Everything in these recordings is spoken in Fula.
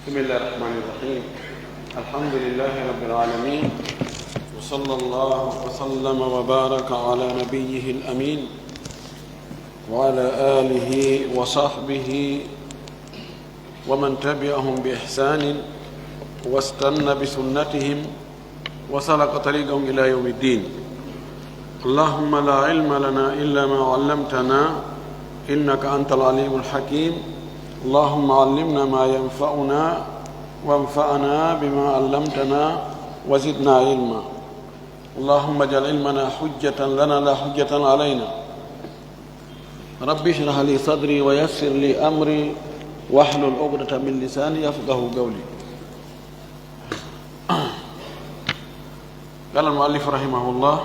بسم الله الرحمن الرحيم. الحمد لله رب العالمين، وصلى الله وسلم وبارك على نبيه الأمين وعلى آله وصحبه ومن تبعهم بإحسان واستنى بسنتهم وسلك طريقهم إلى يوم الدين. اللهم لا علم لنا إلا ما علمتنا إنك أنت العليم الحكيم. اللهم علمنا ما ينفعنا وانفعنا بما علمتنا وزدنا علما. اللهم اجعل علمنا حجة لنا لا حجة علينا. رب اشرح لي صدري ويسر لي أمري واحلل عقدة من لساني يفقهوا قولي. قال المؤلف رحمه الله: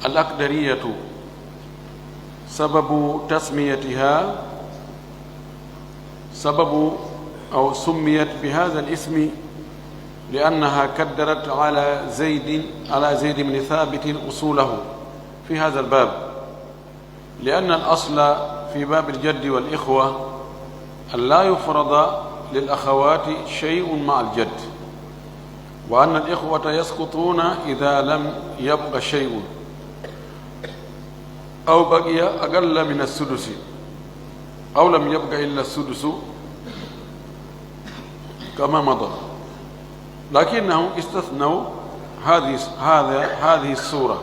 الأقدرية سبب تسميتها سميت بهذا الاسم لأنها كدرت على زيد بن ثابت أصوله في هذا الباب، لأن الأصل في باب الجد والإخوة أن لا يفرض للأخوات شيء مع الجد، وأن الإخوة يسقطون إذا لم يبق شيء أو بقي أقل من السدس أو لم يبق إلا السدس كما مضى، لكنهم استثنوا هذه الصورة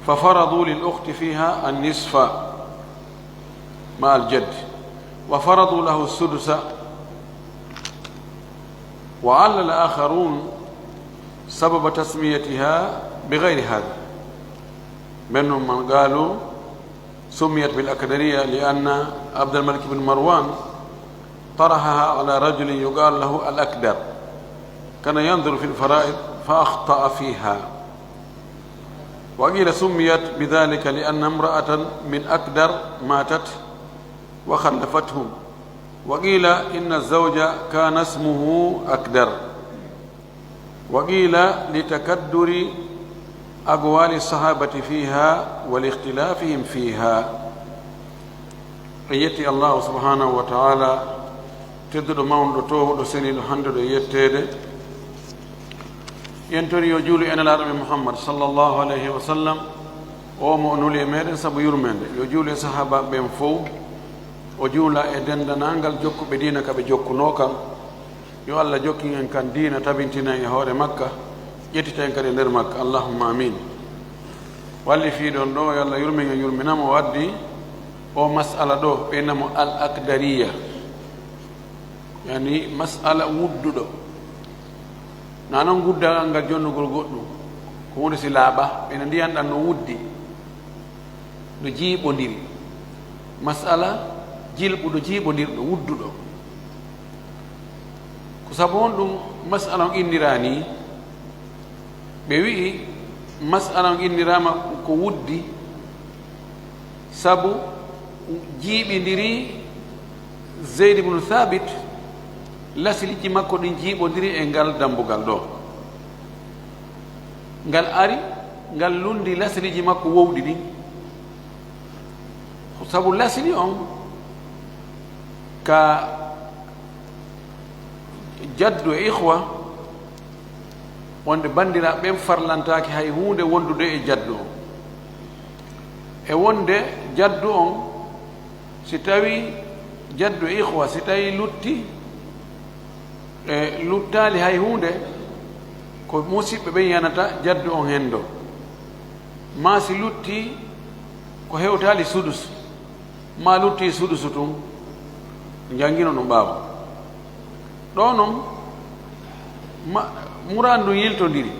ففرضوا للأخت فيها النصف مع الجد، وفرضوا له السدس. وعلل آخرون سبب تسميتها بغير هذا، منهم من قالوا سميت بالأكدرية لأن عبد الملك بن مروان طرحها على رجل يقال له الأكدر، كان ينظر في الفرائض فأخطأ فيها. وقيل سميت بذلك لأن امرأة من أكدر ماتت وخلفتهم، وقيل إن الزوج كان اسمه أكدر، وقيل لتكدر أقوال الصحابة فيها ولاختلافهم فيها. يتي الله سبحانه وتعالى تدر مون تو سنين هندر يتيد ينتري يجولي أن العرب محمد صلى الله عليه وسلم ومؤنولي ميرن سبو يرمند يجولي صحابة بنفو وجولا إدن دنانغال جوكو بدينك بجوكو نوكا يو الله جوكي إن كان دين تبنتنا يهور مكة يتي تنكري نر مكة. اللهم آمين. واللي في دون دو يلا يرمنا موادي ومسألة دو بينما الأقدرية، يعني مسألة ود دو نانا غودا nga jonnugol goddo ko woni silaba en ndiyan dan no wuddi do jibondiri masala jilbudo jibondirdo wuddudo ko sabon dum masala on indirani be wi masala on indirama ko wuddi sabu jibindiri Zaid ibn Thabit lasiliji makko din jibondiri e ngal dambugal do ngal ari ngal lundi lasiliji makko wowdi din sabu lasili on ka jaddu e ikhwa wonde bandira ben farlantaki hay hunde wondude e jaddu e wonde jaddu on si tawi jaddu e ikhwa si tawi lutti e luttali hay hunde ko musibbe be yanata jaddu on hendo ma si lutti ko hewtali sudus ma lutti sudus tum jangino no bawo do non murandu yiltondiri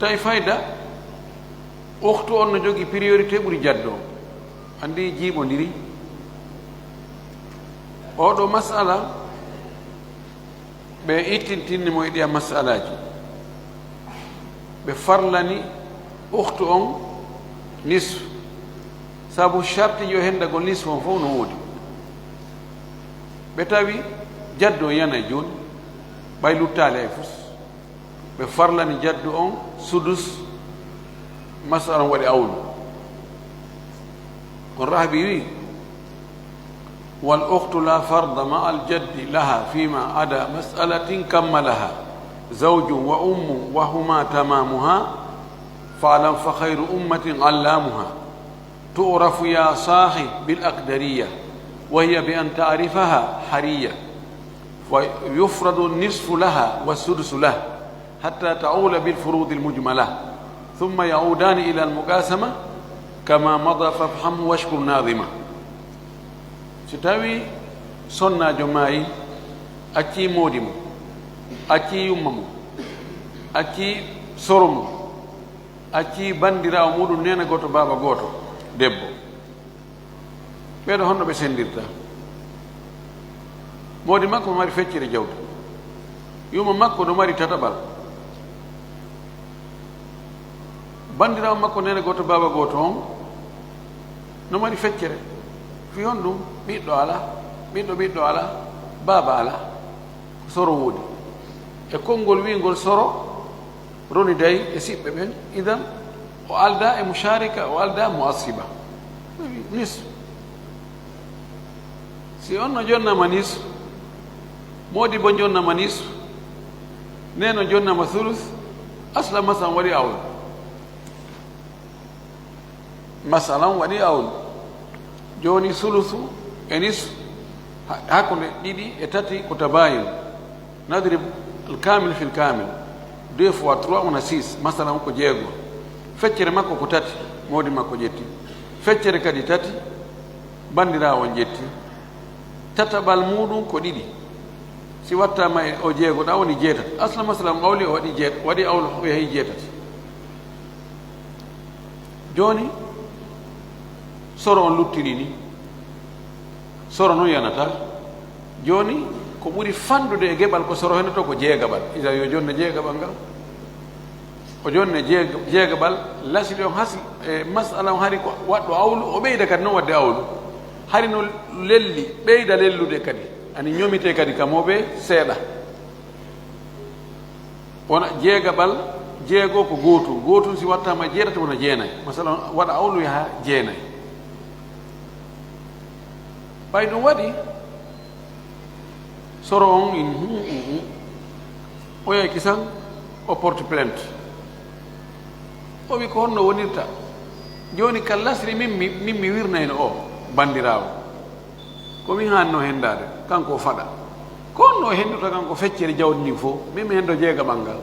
tay fayda waktu on no jogi priorité buri jaddo andi jibondiri odo masala be itintinni mo idiya masalaji be farlani waktu on nisf sabu sharti yo henda go nisf on fo no wodi be tawi jaddo yana joni bay luttale fus be farlani jaddo on sudus masala wadi awlu on rahbi wi والأخت لا فرض مع الجد لها فيما عدا مسألة كملها زوج وأم وهما تمامها فاعلم فخير أمة علامها تعرف يا صاحي بالأقدرية وهي بأن تعرفها حرية ويفرض النصف لها والسدس له حتى تعول بالفروض المجملة ثم يعودان إلى المقاسمة كما مضى فافهمه واشكر ناظمة. ستاوي سنة جماعي أكي مودم أكي يمم أكي سرم أكي بانديرا ومودو نينا غوتو بابا غوتو debbo ɓeɗo honno ɓe sendirta modi makko mo mari feccere jawdi yuma makko no mari tataɓal bandirawo makko nene goto baba goto on no mari feccere fi on ɗum ɓiɗɗo ala ɓiɗɗo ala baba ala soro woodi e konngol wingol soro roni dayi e siɓɓe ɓen idan o alda e musharika o alda muassiba nisfu si on no jonnama nisfu modi bo jonnama nisfu neno jonnama thuluth asla masalan waɗi awol masalan waɗi awol joni thuluthu e nisfu hakkunde ɗiɗi e tati ko tabayun nadrib alkamil fi lkamil 2 fois 3 on a 6 masalan ko jeego feccere makko ko tati modi makko jetti feccere kadi tati bandirawo jetti tataɓal muɗum ko ɗiɗi si wattama e o jeego ɗa woni jeetati asla masalam awli o waɗi awlo o yahi jeetati joni soro on luttiri ni soro noon yanata joni ko ɓuri fandude e geɓal ko soro henoto ko jeegaɓal ida yo jonne jeegaɓal ngal o jonne jeegaɓal lasili on hasi e masala on hari ko waɗɗo awlu o ɓeyda kadi noon wadde awlu hari no lelli ɓeyda lellude kadi ani ñomite kadi kamoɓe seeɗa wona jeegaɓal jeego ko gootum si wattama jeetati wona jeenayi masalan waɗa awlu yaha jeenayi ɓay ɗum waɗi soro on o yahi kisan o porte plainte o wi ko honno wonirta joni kal lasri min mi wirnayno o bandirawo komin hanno hendade kanko faɗa ko honno o henduta kanko feccere jawdi ndi fof min mi hendo jeegaɓal ngal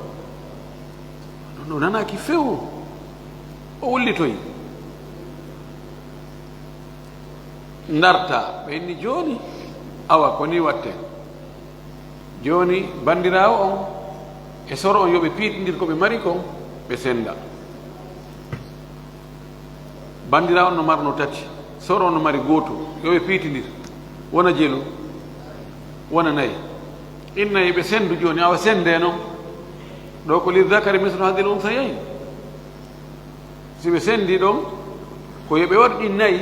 no nanaki few o wullitoyi darta ɓe inni joni awa ko ni watte joni bandirawo on e soro on yoɓe piiɗidir koɓe mari ko ɓe senda bandirawo on no marno tati soro on no mari gooto yoɓe piitidir wona jelu wona nayi innayi ɓe sendu joni awa sende noon ɗo ko lidakari mislu hadil unsayayn si ɓe sendi ɗon ko yoɓe waɗɗi nayi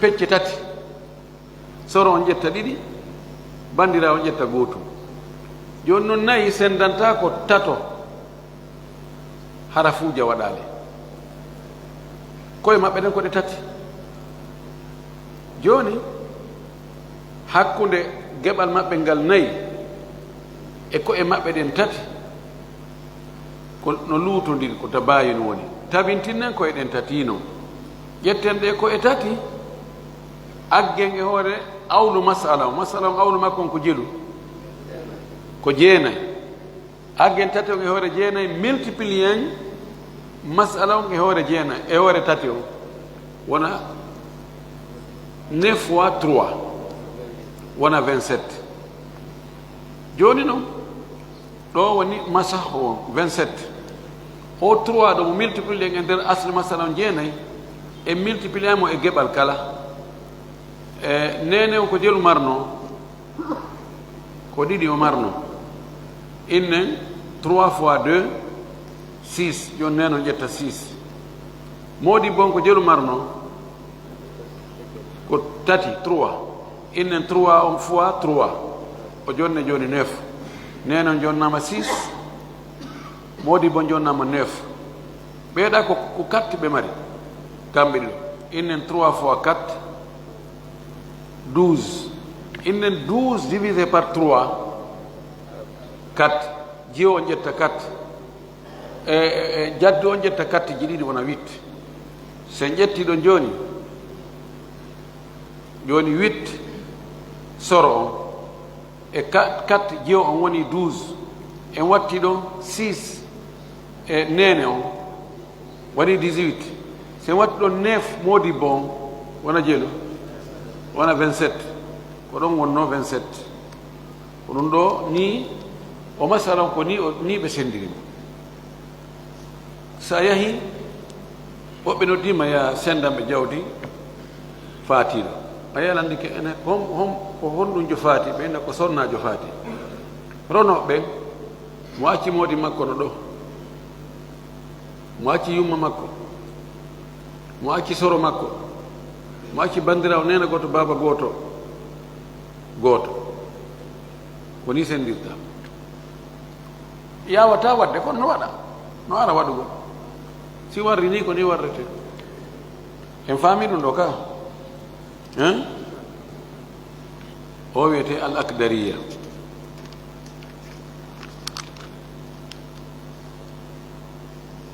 pecce tati soro on ƴetta ɗiɗi bandirawo on ƴetta gootum joni noon nayi sendanta ko tato harafuuja waɗale koye maɓɓe ɗen ko ɗe tati joni hakkunde geɓal maɓɓe ngal nayi e koye maɓɓe ɗen tati ko no luutodiri ko tabayino woni tabintinnen koye ɗen tatino ƴetten ɗe koye tati aggen e hoore awlu masala o awlu makko on ko jelu ko jeenayi aggen tati on e hoore jeenayi multiplien masala on e hoore jeenayi e hoore tati o wona 9 fois 3 wona 27 joni noon ɗo woni masah o 27 o 3 ɗo mo multiplien e nder asle masala on jeenayi e multiplien mo e geɓal kala e nene o ko jelu marno ko ɗiɗi o marno innen 3 fois 2 6 joni neno ƴetta 6 moodi bon ko jelu marno ko tati 3 innen 3 on fois 3 o jonne joni 9 neno jonnama 6 moodi bon jonnama 9 ɓeeɗa ko 4 ɓe mari kamɓe ɗiɗo innen 3 fois 4 12 innen 12 divisé par 3 4 jiyo on ƴetta 4 jaddu on ƴetta 4 ji ɗiɗi wona 8 sen ƴettiɗo joni 8 soro on e 4 jiyo on woni 12 en watti ɗon 6 e nene on woni 18 sen watti ɗon 9 modibbo on wona jeelo wona 27 ko ɗon wonno 27 ko ɗum ɗo ni o masalan ko ni ɓe sendirimo sa yahi woɓɓe noddima ya sendanɓe jawdi faatiɗo a yalandike ene ko honɗum jo faati ɓe enda ko sonnajo faati ronoɓe mo acci moodi makko no ɗo mo acci yumma makko mo acci soro makko mo acci bandirawo nena goto baba goto ko ni sendirta yawata wadde kono no waɗa no ara waɗugo si warri ni ko ni warrete en faami ɗum ɗo ka o wiyete al akdariya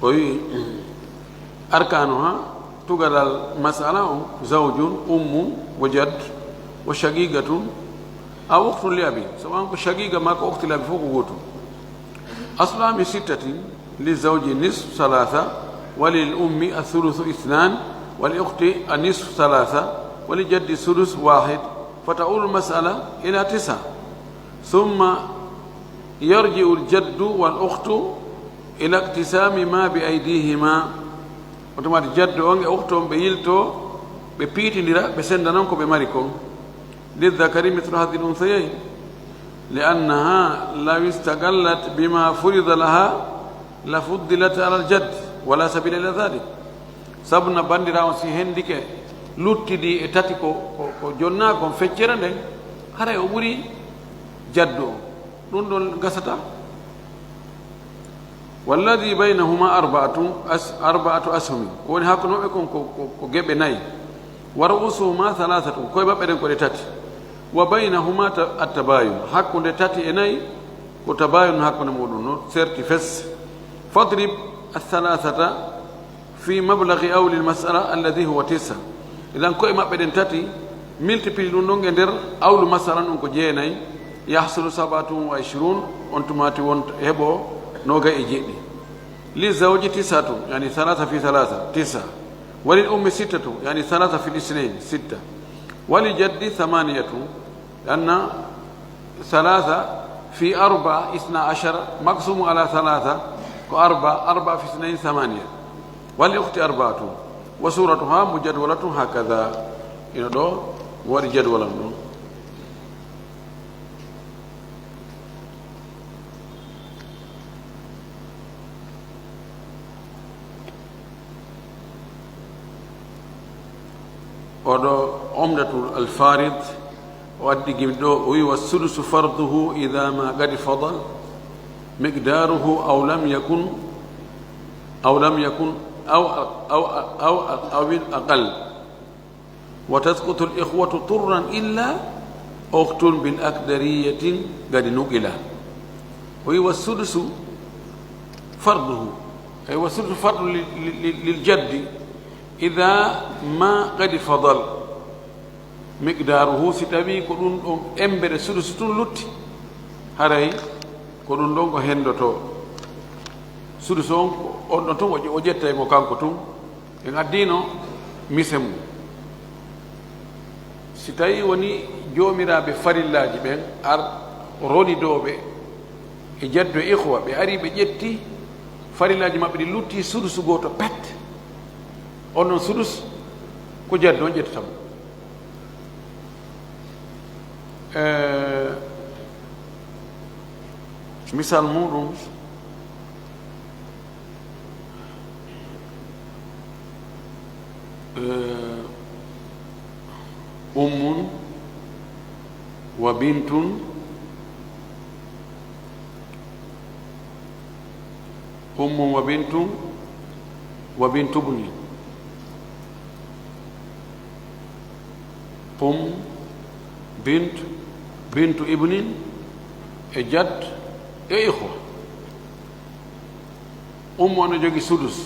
o wi arkanuha tugadal masala o zawjun ummun wa jadd wa shagigatun aw uktun li abi sawan ko shagiga ma ko ukti li abi fof ko gotum aslami sittatin lizawji nisf salasa وللأم الثلث 2 وللأخت النصف 3 وللجد الثلث 1 فتؤول المسألة إلى 9 ثم يرجع الجد والأخت إلى اقتسام ما بأيديهما وتما الجد وأن أختهم بيلتو ببيتندرا بسندنانكو بماريكو للذكر مثل هذه الأنثيين لأنها لو استقلت بما فرض لها لفضلت على الجد ولا سبيل إلى ذلك سبنا بانديرا سي هنديك لوتيدي تاتي ko jonna kon feccere nden haray o ɓuri jaddo ɗum ɗon gasata walladi baynahuma arba'atu ashumi ko woni hakkunoɓe kon ko geɓe nayi wa ru'usuhuma thalathatun koye maɓɓe ɗen ko ɗe tati wa baynahuma attabayun hakkunde tati e nayi ko tabayun hakkunde muɗum no serti fes fadrib الثلاثة في مبلغ أول المسألة الذي هو 9 إذا كوي ما بدن تاتي ملتبل لونغ اندر أول مسألة نكو جيناي يحصل 27 أنتماتي هبو نوغا إجيني للزوج 9 يعني 3 في 3 9 وللأم 6 يعني 3 في 2 6 وللجد 8 لأن 3 في 4 12 مقسوم على 3 4 في 2 8 وللأخت 4 وسورتها مجدولة هكذا إنه دو وري جدولا دو ودو عمدة الفارض وأدي جمدو والسدس فرضه إذا ما قد فضل مقداره أو لم يكن أو أقل وتسقط الإخوة طرا إلا أخت بالأكدرية قد نقل وهو السدس فرضه هو السدس فرض للجد إذا ما قد فضل مقداره ستبي كون أمبر السدس تلت هاي ko ɗum ɗon ko hendoto sudu so on ɗon tun o ƴetta mo kanko tun en addino mise mum si tawi woni joomiraɓe farillaji ɓen ronidoɓe e jaddo ihwa ɓe ari ɓe ƴetti farillaji maɓɓe ɗi lutti sudus goto pet on ɗon sudus ko jaddo on ƴettatamo misal muɗum ummun wa bintun wa bintu buni bint bintu ibnin e jadd e ihwa. Ummu no jogi sudus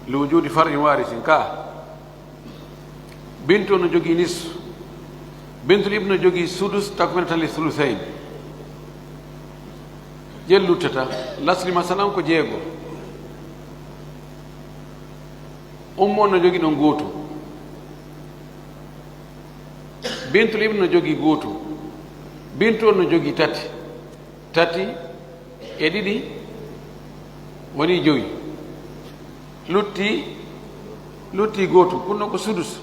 li wujudi far'in warisin ka. Bintu no jogi nisfu. Bintul ibn no jogi sudus takmilata li thuluthayn. Jellutata lasli masalan ko jeego. Ummu no jogi ɗon gootu. Bintul ibn no jogi gootu. Bintu no jogi tati. Tati e ɗiɗi woni joyi. Lutti gootu kunno ko sudus.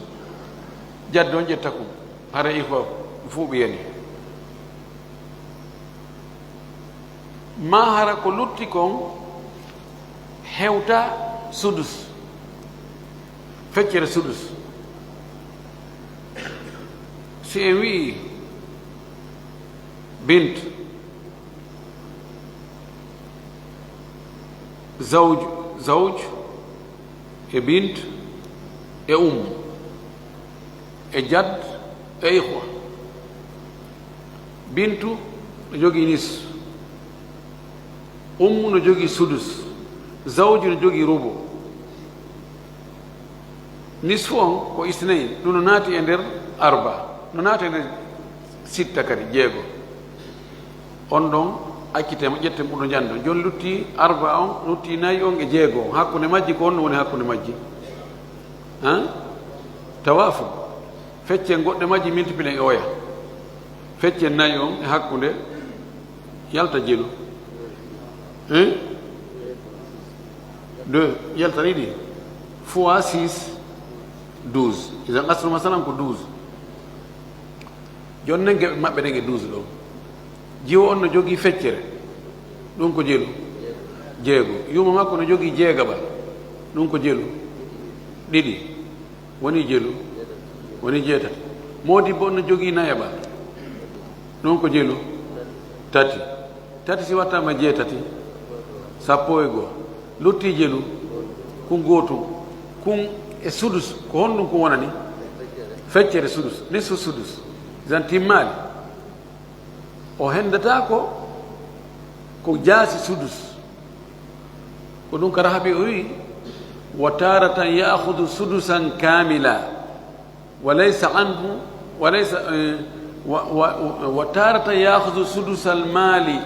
Jaddo on ƴetta kum hara ihwa fuu ɓiyani. Ma hara ko lutti kon hewta sudus feccere sudus. Si en wii bint zawj e bint e e jadd e ihwa. Bintu no jogii nis, no jogii sudus, zawju no jogii rubo. Nisfu on ko isnayn, ɗum no naati e nder arba, no naati e nder sitta kadi jeego. On ɗon accitema ƴetten ɓurɗo jando. Joni lutti arba on, lutti nayi on e jeego on. Hakkunde majji ko on woni hakkunde majji. Tawafu feccen goɗɗe majji multiplié e oya. Feccen nayi on e hakkunde yalta jelu. 2 yalta ɗiɗi fois 6 12. Idan asru masalan ko 12. Joni nen geɓe maɓɓe ɗen e 12 ɗo. Jiwo on no jogii feccere ɗum ko jelu jeego. Yuma makko no jogii jeegaɓal ɗum ko jelu ɗiɗi woni jelu woni jeetati. Modibbo on no jogii nayaɓal ɗum ko jelu tati. Tati si wattama jeetati sappo e goo. Lutti jelu kun gootum kun e sudus ko honɗum ko wonani feccere sudus nisfu sudus. Idan timmaali o hendata ko jaasi sudus ko ɗum kara haɓe o wi wa taratan ya'khudhu sudusan kamila wa laysa anhu wa laysa wa taratan ya'khudhu sudusal mali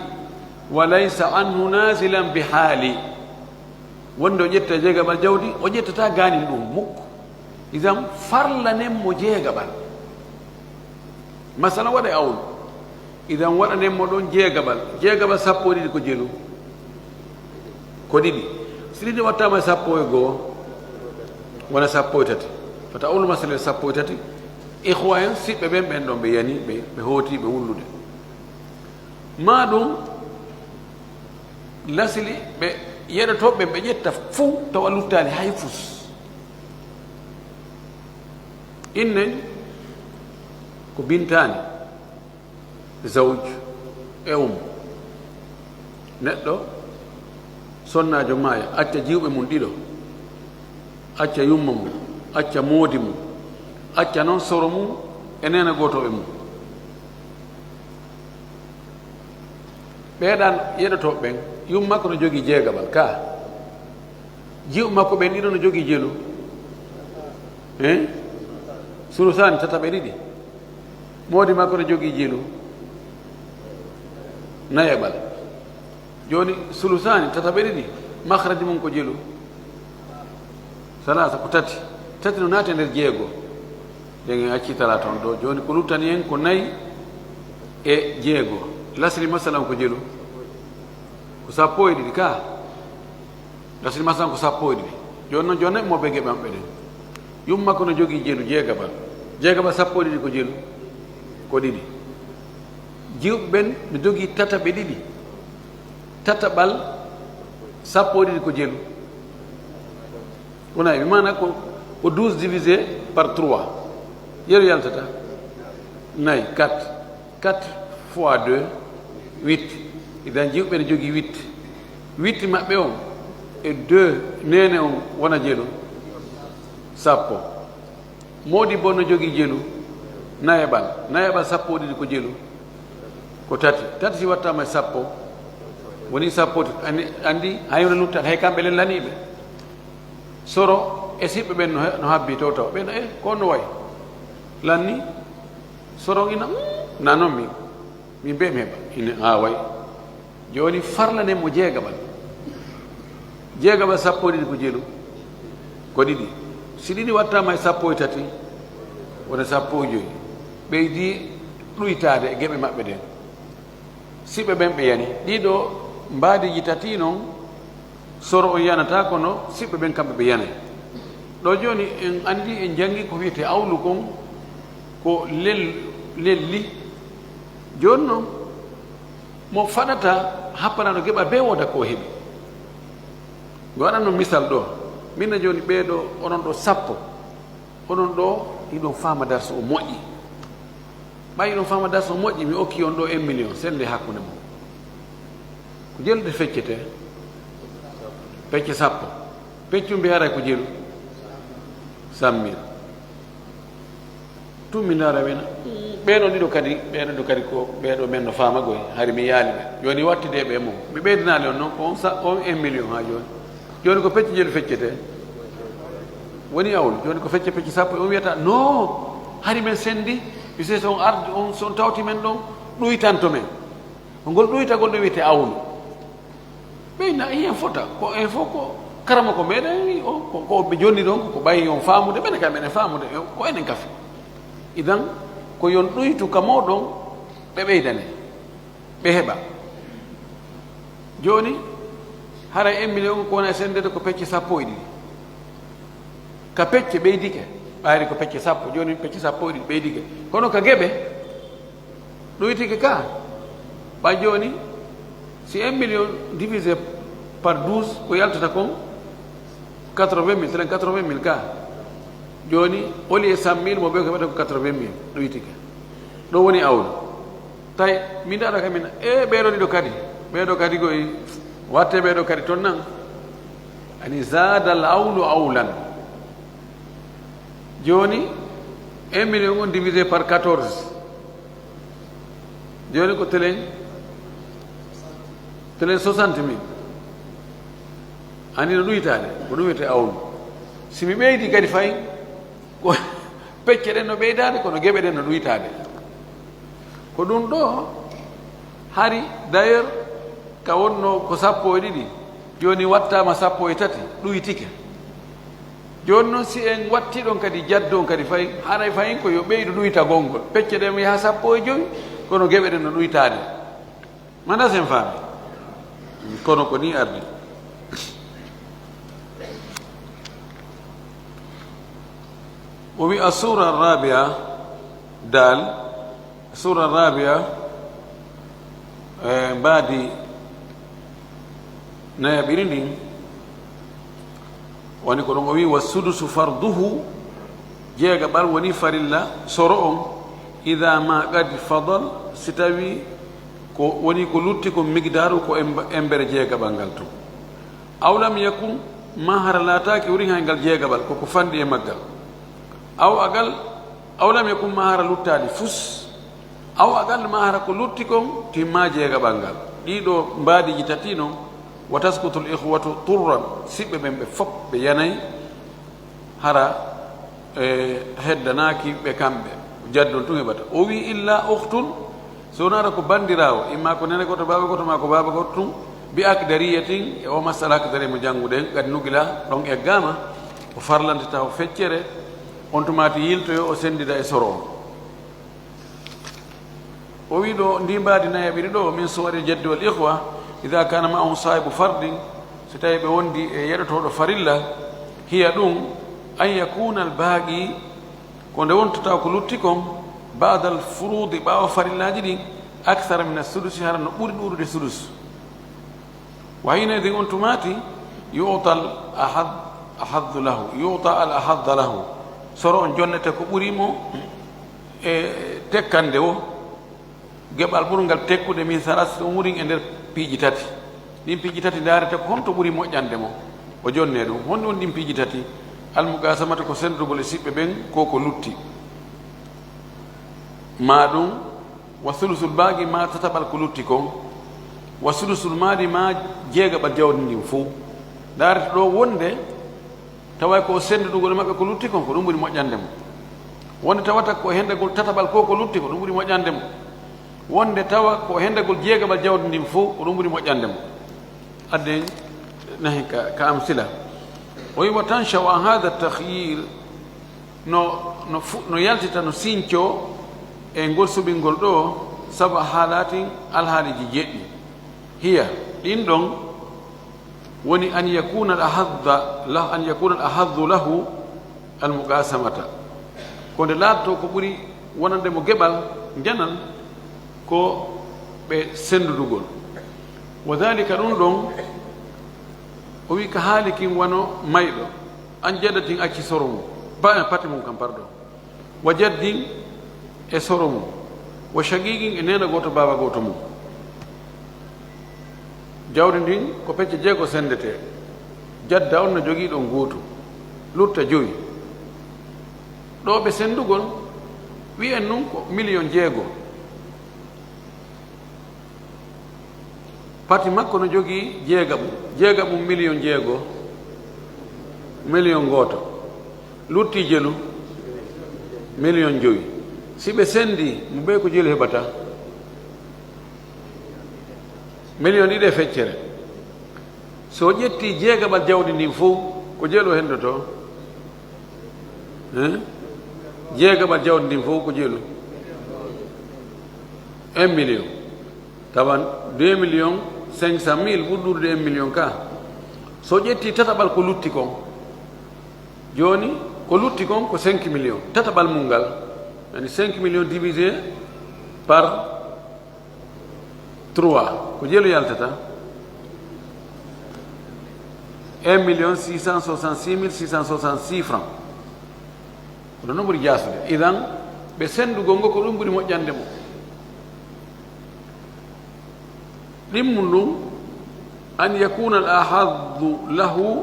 wa laysa anhu nazilan bi hali. Wonde o ƴetta jeegaɓal jawdi o ƴettata gaani ɗum mukko. Idan farlanen mo jeegaɓal masala waɗa e awlu. Idan waɗanen mo ɗon jeegaɓal sappo e ɗiɗi ko jelu ko ɗiɗi. Si ɗiɗi wattama sappo e goo wona sappo e tati. Fata awlu masala sappo e tati. Ihwa en siɓɓe ɓen ɓen ɗon ɓe yani ɓe hooti ɓe wullude. Ma ɗum lasili ɓe yeɗotoɓe ɓe ƴetta fuu tawa luttali hay fus. Innen ko bintani zawj e neɗɗo sonnajo maaya acca jiwɓe mum ɗiɗo, acca yumma mum, acca moodi mum, acca noon soro mum e nena gotoɓe mum. ɓeeɗan yeɗotoɓe ɓen yum makko no jogii jeegaɓal ka. Jiwɓe makko ɓen ɗiɗo no jogii jelu sulusani tataɓe ɗiɗi. Moodi makko no jogii jelu nayaɓal. Joni sulusani tataɓe ɗiɗi makhraji mum ko jelu salasa ko tati no naati e nder jeego. Nden en accitala toon ɗo. Joni ko luttani en ko nayi e jeego. Lasli masalan ko jelu ko sappo e ɗiɗi ka. Lasli masalan ko sappo e ɗiɗi. Joni noon joni mo ɓe geɓe maɓɓe ɗen. Yum makko no jogii jelu jeegaɓal sappo e ɗiɗi ko jelu ko ɗiɗi. Jiwɓe ɓen no jogii tataɓe ɗiɗi. Tataɓal sappo e ɗiɗi ko jelu wonayi mana ko 12 divisé par 3 yeru yaltata nayi 4 fois 2 8. Idan jiwɓe ne jogii 8 maɓɓe on e 2 nene on wona jelu sappo. Modibbo no jogii jelu nayaɓal sappo ɗiɗi ko jelu ko tati si wattama sappo woni sappo andi hayno luttat hay kamɓe len laniɓe soro e siɓɓe ɓen no habbi to taw ɓen ko no way lanni soro ina na noon min mbe mi heɓa ina way joni farlanemo jeegaɓal sappo ɗiɗi ko jelu ko ɗiɗi si ɗiɗi wattama e sappo e tati wona sappo e joyi ɓeydi ɗuytade e geɓe maɓɓe ɗen siɓe ɓen ɓe yani ɗiɗo mbaadiji tati noon soro o yanata kono siɓɓe ɓen kamɓe ɓe yanay ɗo joni en andi en jangi ko wiyete awlu kon ko lelli joni noon mo faɗata happanaɗo geɓa be woda ko heeɓi mi waɗanno misal ɗo minne joni ɓeeɗo onon ɗo sappo onon ɗo iɗon fama darso o moƴƴi ɓayi ɗon fama darso o moƴƴi mi okki on ɗo 1 million sende hakkude mum ko jelude feccete pecce sappo peccu mbi haray ko jelu 100 000 tummi ndaara wena ɓeɗo ɗiɗo kadi ko ɓeɗo men no fama goy hari mi yaali ɓe joni wattide ɓe mum mi ɓeydinali on noon ko on 1 million ha joni ko pecce jelu feccete woni awlu joni ko pecce sappo on wiyata non hari men sendi use so on ardi on son tawti men ɗon ɗuytanto men ngol ɗuytagol ɗo wiyete awlu ɓeyna hien fota ko en fof ko karama ko meɗen ko ɓe jonni ɗon ko ɓayi on famude ɓene kam enen famude ko enen kafi idan ko yon ɗuytu ka moɗon ɓe ɓeydane ɓe heɓa joni hara 1 million ko wona sendede ko pecce sappo e ɗiɗi ka pecce ɓeydike ɓayri ko pecce sappo joni pecce sappo e ɗiɗi ɓeydike kono ka geɓe ɗuytike ka ɓa joni si 1 million divisé par 12 ko yaltata kon 80 000 80 000 ka joni oli e 100 000 mo ɓe ko waɗa ko 80 000 ɗuytike ɗo woni awlu tawi min daɗa kamin ɓeɗo ɗiɗo kadi koye watte ɓeɗo kadi toon nan ani zada al awlu awlan joni 1 million on divisé par 14 joni ko telen 60 000 ani no ɗuytade ko ɗum wiyete awlu simi ɓeydi kadi fayi ko pecce ɗen no ɓeydade kono geɓe ɗen no ɗuytade ko ɗum ɗo hari d' ailleurs ka wonno ko sappo e ɗiɗi joni wattama sappo e tati ɗuytike joni noon si en watti ɗon kadi jaddi on kadi fayi haray fayin ko yo ɓeydu ɗuyta gongol pecce ɗen yaha sappo e joyi kono geɓe ɗen no ɗuytade manda sen faami kono ko ni ardi o wi assura arrabia dal sura arrabia mbaadi nayaɓiri ndin woni ko ɗon o wi wa sudusu farduhu jeegaɓal woni farilla soro on ida ma qad fadal si tawi ko woni ko lutti ko migdaru ko embere jeegaɓal ngal to aw lam yakun mahara laataki wuri hay ngal jeegaɓal koko fanɗi e maggal aw lam yakun mahara luttali fus aw agal mahara ko lutti kon timma jeegaɓal ngal ɗiɗo mbaadiji tati noon wa taskutul ihwatu turran siɓɓe ɓen ɓe fof ɓe yanayi hara heddanaki ɓe kamɓe jaddon tun heɓata o wi illa uhtun so wonata ko bandirawo imma ko nene goto baba goto ma ko baba goto tun bi akdariyatin e o masala akdari mo jannguɗen kadi nugila ɗon eggama o farlantita o feccere on tumati yiltoyo o sendida e soro on o wi ɗo ndi mbadi nayaɓiri ɗo min suwari jaddi wal ihwa ida kana maahum sahibu fardin so tawi ɓe wondi e yeɗotoɗo farilla hiya ɗum an yakuna al baaqi ko nde wontata ko lutti kon bada al furudi ɓaawa farillaji ɗin acthara min assudusi hara no ɓuri ɗurude sudus wa hinedin on tumati yuta al ahaddu lahu yuta al ahadda lahu soro on jonnete ko ɓurimo e tekkande o geɓal ɓurgal tekkude min saras ɗum wurin e nder piiji tati ɗin piiji tati darete ko honto ɓuri moƴƴande mo o jonne ɗum honde on ɗin piiji tati almugasamata ko sendugol e siɓɓe ɓen ko lutti maɗum wa sulusul baagi ma tataɓal ko lutti kon wa sulusul maadi ma jeegaɓal jawdi ndin fuu daarata ɗo wonde tawa ko senduɗugol maɓɓe ko lutti kon ko ɗum ɓuri moƴƴande mo wonde tawata ko hendegol tataɓal ko lutti ko ɗum ɓuri moƴƴande mo wonde tawa ko hendegol jeegaɓal jawdi ndin fuu ko ɗum ɓuri moƴƴande mo adden nahi ka am sila o wi wa tanchau an hada tahyir no yaltita no sinco e ngol suɓingol ɗo saba haalatin alhaaliji jeɗɗi hiya ɗin ɗon woni an yakuna al ahaddu lahu almuqasamata ko nde laatto ko ɓuri wonande mo geɓal janan ko ɓe sendudugol wa dhalika ɗum ɗon o wi ka haalikin wano mayɗo an jaddatin acci soro mum pati mum kam pardon wa jaddin e soro mum wa shagigin e nena goto baba goto mum jawdi ndin ko pecce jeego sendete jadda on no jogii ɗon gootu lutta joyi ɗo ɓe sendugol wiyen nun ko million jeego pati makko no jogii jeega mum million jeego million gooto lutti jelu million joyi si ɓe sendi mo ɓe ko jelu heɓata million ɗiɗi feccere so ƴetti jeegaɓal jawdi ndin fof ko jeelu hendoto jeegaɓal jawdi ndin fof ko jeelu 1 million tawan 2 million 500 mille ɓurɗurde 1 million ka so ƴetti tataɓal ko lutti kon joni ko lutti kon ko 5 million tataɓal mum ngal yani 5 million divisé par 3 ko jeelu yaltata 1 million 666 666 francs kono noon ɓuri jasude idan ɓe sendugol ngo ko ɗum ɓuri moƴƴande mo ɗimmum ɗum an yakuna al ahaddu lahu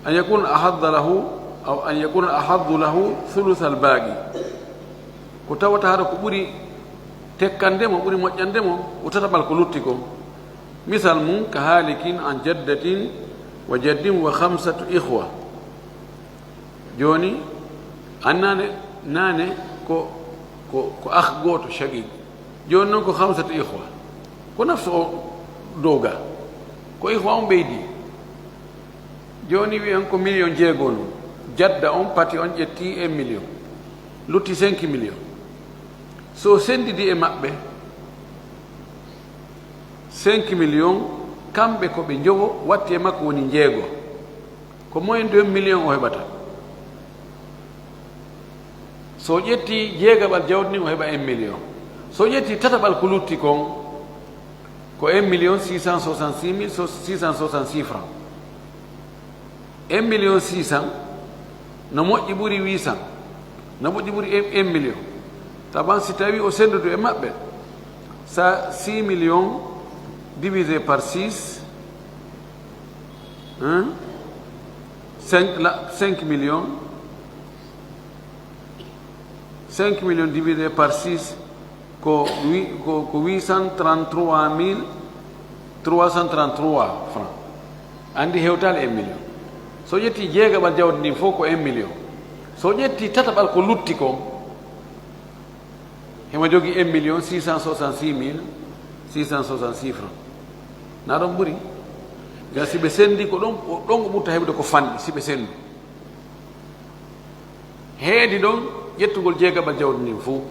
an yakuna ahadda lahu aw an yakuna al ahaddu lahu thuluth al baaqi ko tawata haɗa ko ɓuri tekkandemo ɓuri moƴƴandemo o tataɓal ko lutti ko misal mum ka haalikin an jaddatin wa jaddin wa 5 ihwa joni annane nane ko akh goto shagig joni noon ko 5 ihwa ko nafso o dowga ko ihwa on ɓeydi joni wiyen ko million jeego no jadda on pati on ƴetti 1 million lutti 5 million so sendidi e maɓɓe 5 million kamɓe ko ɓe jogo watti e makko woni jeego ko moyen 2 million o heɓata so ƴetti jeegaɓal jawdi ni o heɓa 1 million so ƴetti tataɓal ko lutti kon ko 1 million 666 mille 666 francs 1 million 600 no moƴƴi ɓuri 800 no moƴƴi ɓuri 1 million taban si tawi o sendudu e maɓɓe sa 6 millions divisé par 6 5 millions 5 millions divisé par 6 ko 833 333 francs andi hewtali 1 million so ƴetti jeegaɓal jawdi ndin fof ko 1 million so ƴetti tataɓal ko lutti kon hema jogii 1 million 666 mille 666 francs na ɗon ɓuri ga si ɓe sendi ko ɗon o ɓurta heɓde ko fanɗi si ɓe sendu heedi ɗon ƴettugol jeegaɓal jawdi ndin fof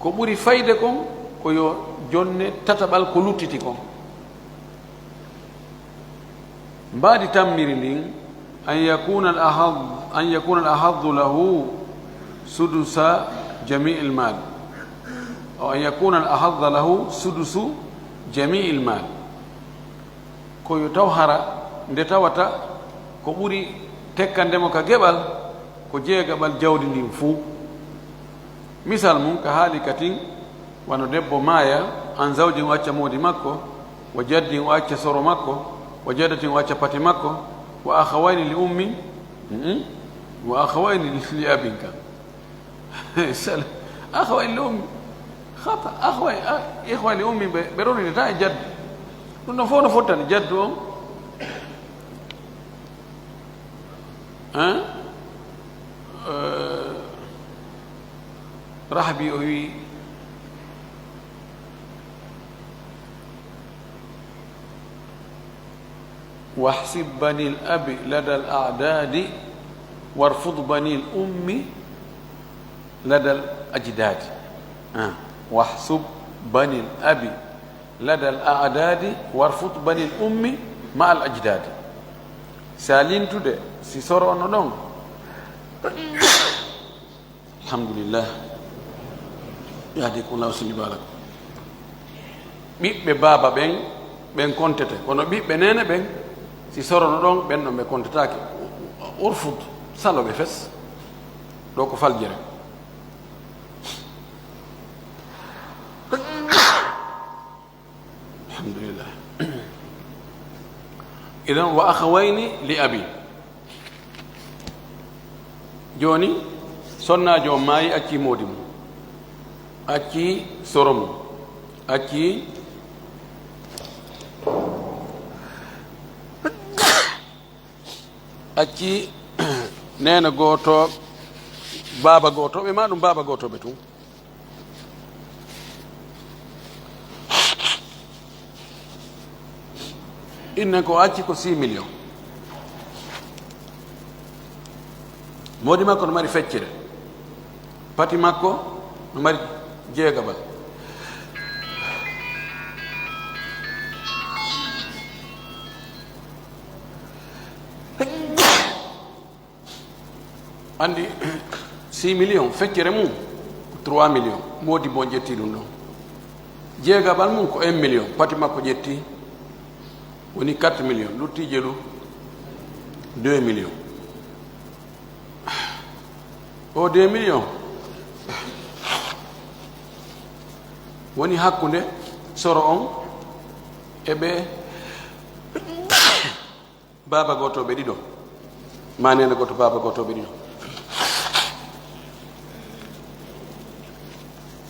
ko ɓuri fayde kon ko yo jonne tataɓal ko luttiti kon mbaadi tammiri ndin an yakuna al ahaddu lahu sudusa jami' al mal aw an yakuna al ahadda lahu sudusu jami' al mal ko yo taw hara nde tawata ko ɓuri tekkandemo ka geɓal ko jeegaɓal jawdi ndin fuu misal mum ka haali katin wano debbo maaya an zawjin o acca moodi makko wa jaddin o acca soro makko wa jaddatin o acca pati makko wa akhawayni li ummin wa akhawayni li abin kam أخوة الأم خطأ إخوة لأمي بروني نتاعي جد كنا فونا فوتاني جدهم رحبي أوي واحسب بني الأب لدى الأعداد وارفض بني الأم لدى الأجداد واحسب بني الأب لدى الأعداد وارفض بني الأم مع الأجداد سالين تودي سيسورو نودون الحمد لله يهديكم الله سبحانه وتعالى ɓiɓɓe baaba ɓen kontete kono ɓiɓɓe nene ɓen si sorono ɗon ɓen ɗon ɓe kontetake urfud saloɓe fes ɗo ko faljere alhamdulillah idan wa akhawayni li abi joni sonnajo maayi acci moodi mum acci soro mum acci nena goto baba goto ɓe ma ɗum baba gotoɓe tun inne ko acci ko 6 millions modi makko no mari feccere pati makko no mari jeegabal andi 6 millions feccere mum ko 3 millions modi bo jetti ɗum ɗon jeegabal mum ko 1 million pati makko jetti woni 4 millions luttije ɗum 2 millions o 2 millions woni hakkunde soro on e ɓe baba gotoɓe ɗiɗo manene goto baba gotoɓe ɗiɗo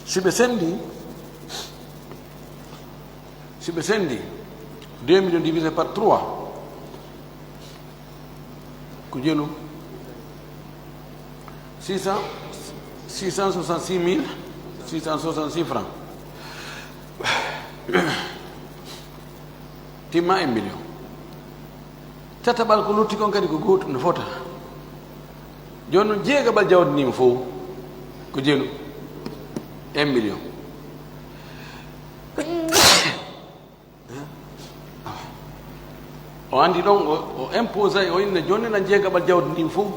siɓe sendi 2 millions divisé par 3 ko jelu 666 francs timma 1 million tataɓal ko lutti kon kadi ko gotum no fota joni noon jeegaɓal jawdinima fof ko jelu 1 million o andi ɗon o imposé o inne joni na jeegaɓal jawdinima fof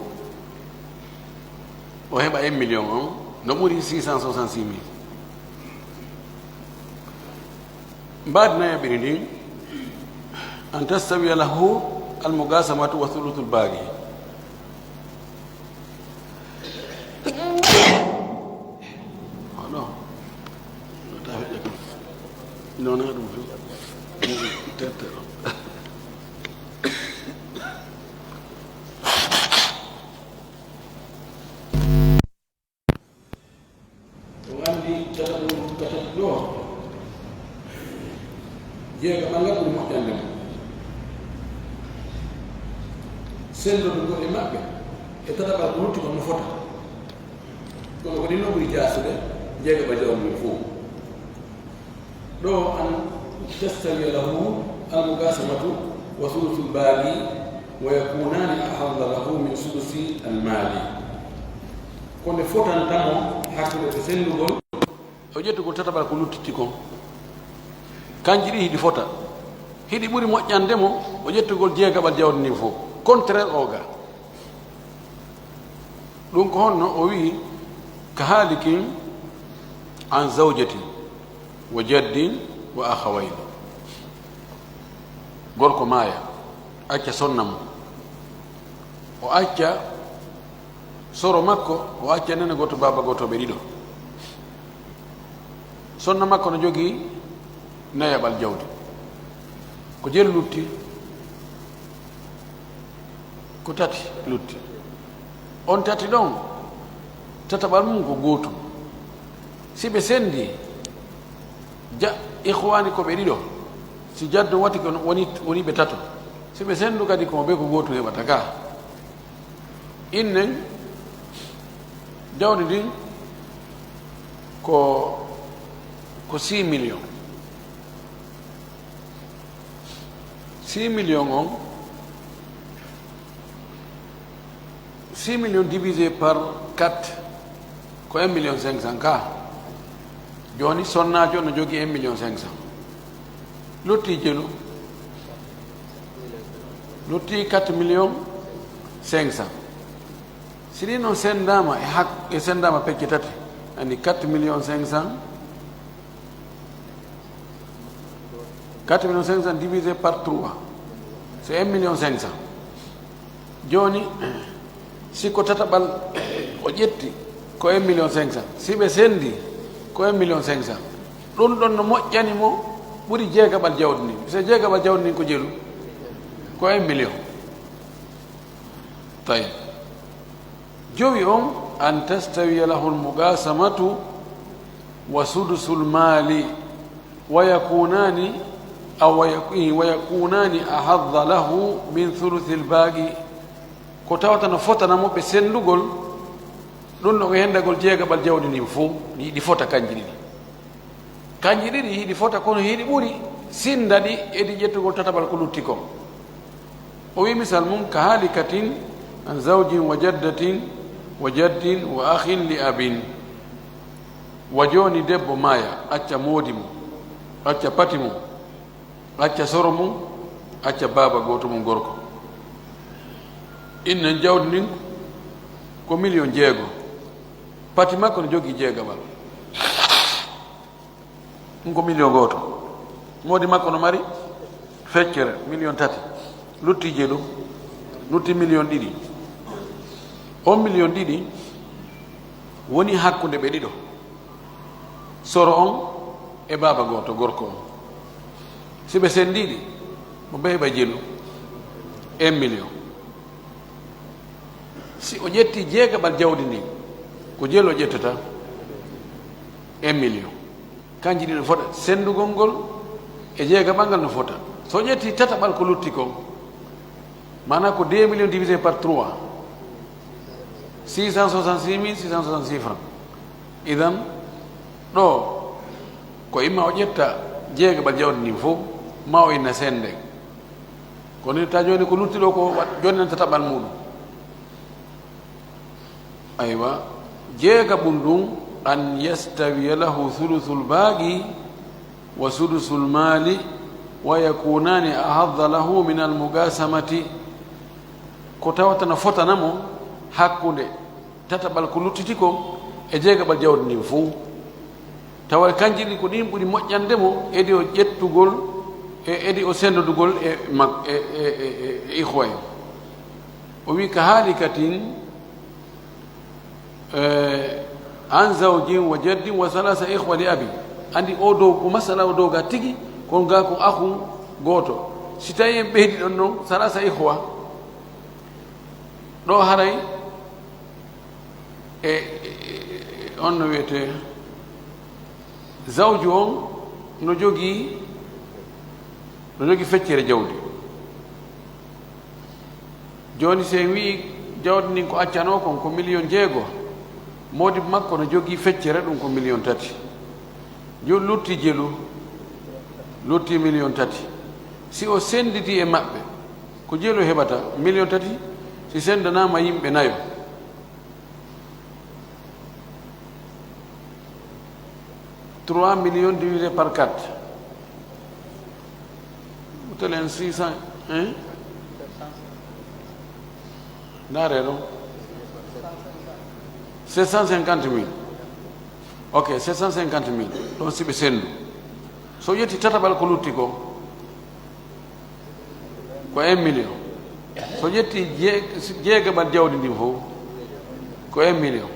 o heɓa 1 million on no ɓuuri 666 mille mbadinayaɓiri ndin an tastawiya lahu almugasamatu wa thuluthul baagi oɗo taweƴa kam nona ɗum tertero jeega ɓanga ɓuri moƴƴande mum sendoɗo ngo e maɓɓe e tataɓal ko rutti kon no fota kono ko ɗinno ɓuri jasude jeega ɓa jawmum fof ɗo an tastawi lahu almugasamatu wa sulusul baagi wa yakunani ahadda lahu min sulusi almaali konde fotantamo hakkude to sendugol o ƴettugol tataɓal ko luttiti kon kanji ɗi hiɗi fota hiɗi ɓuri moƴƴande mo o ƴettugol jeegaɓal jawdini fof contraire o ga ɗum ko honno o wi ka haalikin an zawjatin wa jaddin wa akhawayni gorko maaya acca sonna mum o acca soro makko o acca nene goto baba gotoɓe ɗiɗo sonna makko no jogii nayaɓal jawdi ko jelu lutti ko tati lutti on tati ɗon tataɓal mum ko gootum siɓe sendi ihwani ko ɓe ɗiɗo si jaddo wati ko woni ɓe tato siɓe sendu kadi komo ɓe ko goto heɓata ka innen jawdi ndin ko 6 millions 6 millions on 6 millions divisé par 4 ko 1 million 500 ka joni sonnajo no jogui 1 million 500 lotti jelu lotti 4 millions 500 sini non sendama e sendama pecce tati andi 4 millions 500 4 millions 500 divisé par 3 c'est 1 million 500 joni si ko tataɓal o ƴetti ko 1 million 500 si ɓe sendi ko 1 million 500 ɗum ɗon no moƴƴani mo ɓuri jeegaɓal jawdi ndi so jeegaɓal jawdi ndi ko jelu ko 1 million tawi jowi on an tastawiya lahu lmugasamatu wa sudusul mali wa yakunani ahadda lahu min thuluthi lbaqi ko tawata no fotanamo ɓe sendugol ɗum no o hendagol jeegaɓal jawdi ndin fof yiɗi fota kanji ɗiɗi yiɗi fota kono hiɗi ɓuri sinda ɗi edi ƴettugol tataɓal ko lutti kon o wi misal mum ka halikatin an zawjin wa jaddatin wa jaddin wa akhin li abin wa joni debbo maya acca moodi mum acca pati mum acca soro mum acca baba goto mum gorko innen jawdi ndin ko 1 million 6 pati makko no jogui jeegaɓal ɗum ko 1 million goto moodi makko no mari feccere 1 million 3 lutti jeeɗum lutti 1 million 2 1 million 2 woni hakkude ɓe ɗiɗo soro on e baba goto gorko on siɓe sendiɗi mo ɓeyɓa jelu 1 million si o ƴetti jeegaɓal jawdi ndi ko jelu o ƴettata 1 million kanji ɗi no fota sendugol ngol e jeegaɓal ngal no fota so ƴetti tataɓal ko lutti kon mana ko 2 millions divisé par 3 666 francs idan ɗo ko imma o ƴetta jeegaɓal jawdi ndin fof ma o inna sende kono ta joni ko lutti ɗo ko jonnan tataɓal muɗum aywa jeegaɓum ɗum an yastawiya lahu thuluthul baqi wa sudusul mali wa yakunani ahadda lahu min almugasamati ko tawata no fotanamo hakkude tataɓal ko luttiti ko e jeegaɓal jawdi ndin fof tawa kanji ɗi ko ɗin ɓuri moƴƴandemo edi o ƴettugol edi o sendodugol e ihwa en o wi ka halikatin an zawjin wa jaddin wa salasa ihwa li abi andi o dow ko masala o dow ga tigi kon ga ko ahu goto si tawi en ɓeydi ɗon noon salasa ihwa ɗo haray on no wiyete zawju on no jogii feccere jawdi joni se wi jawdi ndin ko accano kon ko 1 million 6 modi makko no jogii feccere ɗum ko 1 million 3 joni lutti jelu lutti 1 million 3 si o senditi e maɓɓe ko jelu heɓata 1 million 3 si sendanama yimɓe nayo $3 millions divisé par 4 utelen 600 hein nare ɗon 750 000 ok 750 000 ɗon siɓe sendu so ƴetti tataɓal ko lutti ko 1 million so ƴetti jeegaɓal jawdi ndin fof ko 1 million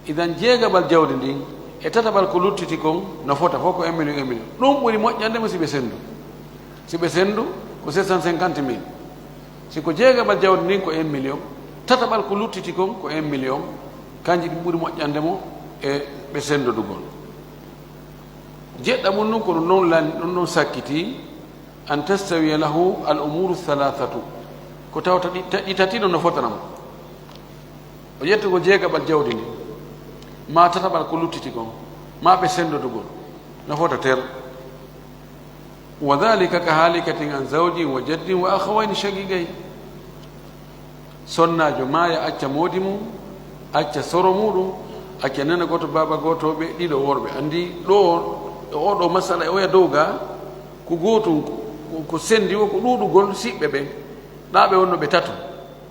idan jeegaɓal jawdi ndin e tataɓal ko luttiti kon no fota fof ko 1 million 1 million ɗum ɓuri moƴƴandemo siɓe sendu ko 750 000 siko jeegaɓal jawdi ndin ko 1 million tataɓal ko luttiti kon ko 1 million kanji ɗi ɓuri moƴƴandemo e ɓe sendodugol جد أمون نكون نون لان نون ساكتي أن تستوي له الأمور الثلاثة كتاو تتاتينو نفوتنام وجدتو جيغا بالجودي ما تتبال كلوتيتيكو ما بسندو دغول نفوتا تير وذلك كهالكة عن زوج وجد وأخوين شقيقين سنة جماعة أتى مودمو أتى سرمودو أتى نانا غوتو بابا غوتو بي ديدو وربي عندي دو مسألة ويا دوغا ku goto ko sendi o ko dudu gol sibbe be daabe wonno be tato